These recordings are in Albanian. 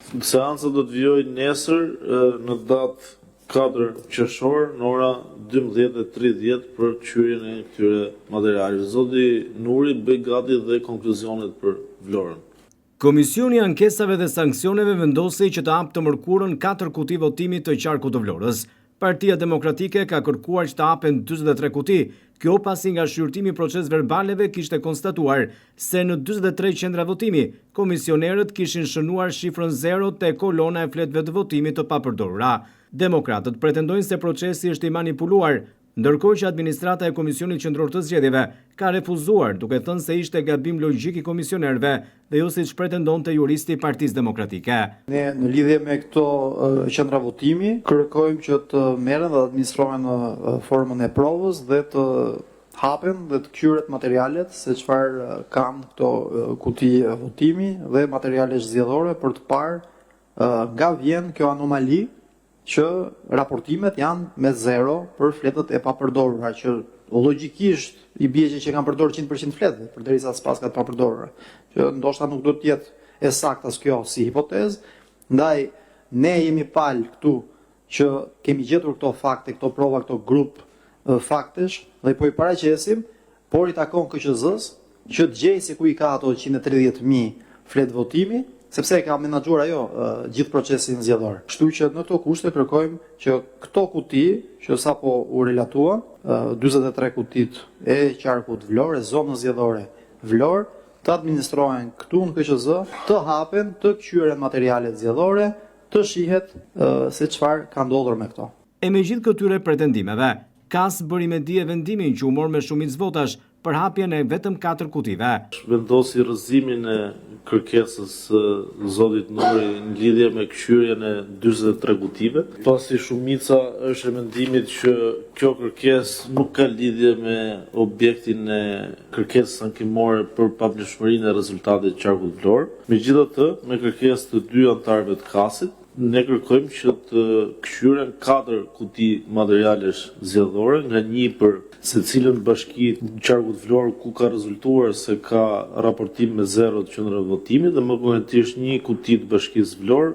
Seanca do të vijojë nesër në datë 4 qershor në ora 12:30 për qyrjen e këtyre materialeve. Zoti Nuri bëj gati dhe konkluzionet për Vlorën. Komisioni i Ankesave dhe Sanksioneve vendosi që të hapë të mërkurën 4 kuti votimi të qarkut të Vlorës. Partia Demokratike ka kërkuar që të hapen 43 kuti, kjo pasi nga shqyrtimi proces verbaleve kishte konstatuar se në 43 qendra votimi, komisionerët kishin shënuar shifrën 0 te kolona e fletëve të votimit të papërdorura. Demokratët pretendojnë se procesi është i manipuluar, ndërkohë që administrata e Komisionit Qendror të Zgjedhjeve ka refuzuar, duke thënë se ishte gabim logjik i komisionerëve dhe jo siç pretendonte juristi i Partisë Demokratike. Ne në lidhje me këto qendra votimi kërkojmë që të merren dhe administrohen në formën e provës dhe të hapen dhe të kyret materialet se çfarë kanë këto kuti votimi dhe materiale zgjedhore për të parë nga vjen kjo anomali që raportimet janë me 0 për fletët e papërdorura, që logjikisht i bie që kanë përdorur 100% fletëve, përderisa s'pas ka të papërdorura, që ndoshta nuk do të jetë e saktë as kjo si hipotezë, ndaj ne jemi pal këtu që kemi gjetur këto fakte, këto prova, këto grup faktesh dhe po i paraqesim, por i takon KQZ-s që të gjejë se ku i ka ato 130.000 fletë votimi, sepse e ka menaxhuar ajo gjithë procesin zgjedhor. Kështu që në këto kushte kërkojmë që këto kuti, që sapo u relatuan, 43 kutit e qarkut Vlorë, zonës zgjedhore Vlorë, të administrohen këtu në KQZ, të hapen, të kqyren materialet zgjedhore, të shihet se çfarë ka ndodhur me këto. E me gjithë këtyre pretendimeve, KAS bëri me dije vendimin që u mor me shumicë votash për hapjen e vetëm 4 kutive. Vendosi rrëzimin e kërkesës zotit Nuri në lidhje me kqyrjen e 43 kutive, pasi shumica është e mendimit që kjo kërkesë nuk ka lidhje me objektin e kërkesës ankimore për pavlefshmërinë e rezultatit të qarkut Vlorë. Megjithatë, me kërkesë të 2 anëtarëve të KAS-it, ne kërkojmë që të kqyren 4 kuti materialesh zgjedhore, nga një për secilën bashki në qarkut Vlorë ku ka rezultuar se ka raportim me 0 të qendrave votimit dhe më konkretisht një kuti të bashkisë Vlorë,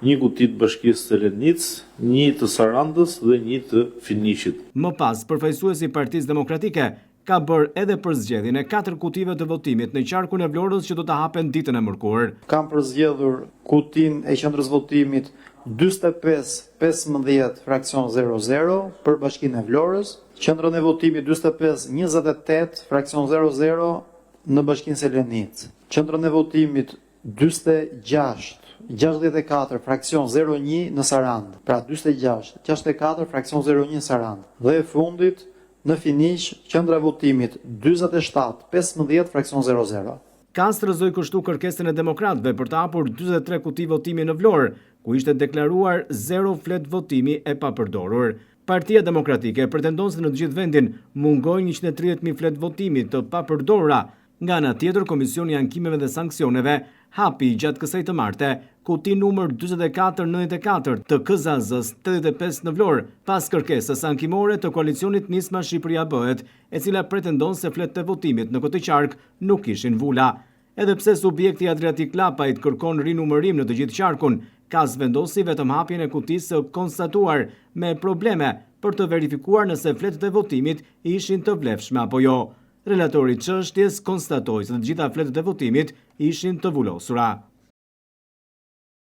një kuti të bashkisë Telenicë, një të Sarandës dhe një të Finiqit. Më pas, përfaqësuesi i Partisë Demokratike ka bërë edhe për zgjedhjen e 4 kutive të votimit në qarkun e Vlorës që do të hapen ditën e mërkurë. Kam përzgjedhur kutin e qendrës votimit 45-15 fraksion 00 për bashkinë e Vlorës, qendrën e votimit 45-28 fraksion 00 në bashkinë Selenicë, qendrën e votimit 46-64 fraksion 01 në Sarandë, pra 46-64 fraksion 01 në Sarandë, dhe e fundit në Finiq, qendra votimit 47-15 fraksion 00. KAS rrëzoi kështu kërkesën e demokratëve për të hapur 43 kuti votimi në Vlorë, ku ishte deklaruar 0 flet votimi e papërdorur. Partia Demokratike pretendon se në të gjithë vendin mungojnë 130.000 flet votimi të papërdorura. Nga ana tjetër, Komisioni i Ankimeve dhe Sanksioneve hapi gjatë kësaj të marte kuti numër 4494 të KZAZ-s 85 në Vlorë, pas kërkesës ankimore të koalicionit Nisma Shqipëria Bëhet, e cila pretendon se fletët e votimit në këtë qark nuk ishin vula. Edhe pse subjekti Adriatik Lapajt kërkon rinumërim në të gjithë qarkun, KAS vendosi vetëm hapjen e kutisë së konstatuar me probleme për të verifikuar nëse fletët e votimit ishin të vlefshme apo jo. Relatori i çështjes konstatoi se të gjitha fletët e votimit ishin të vulosura.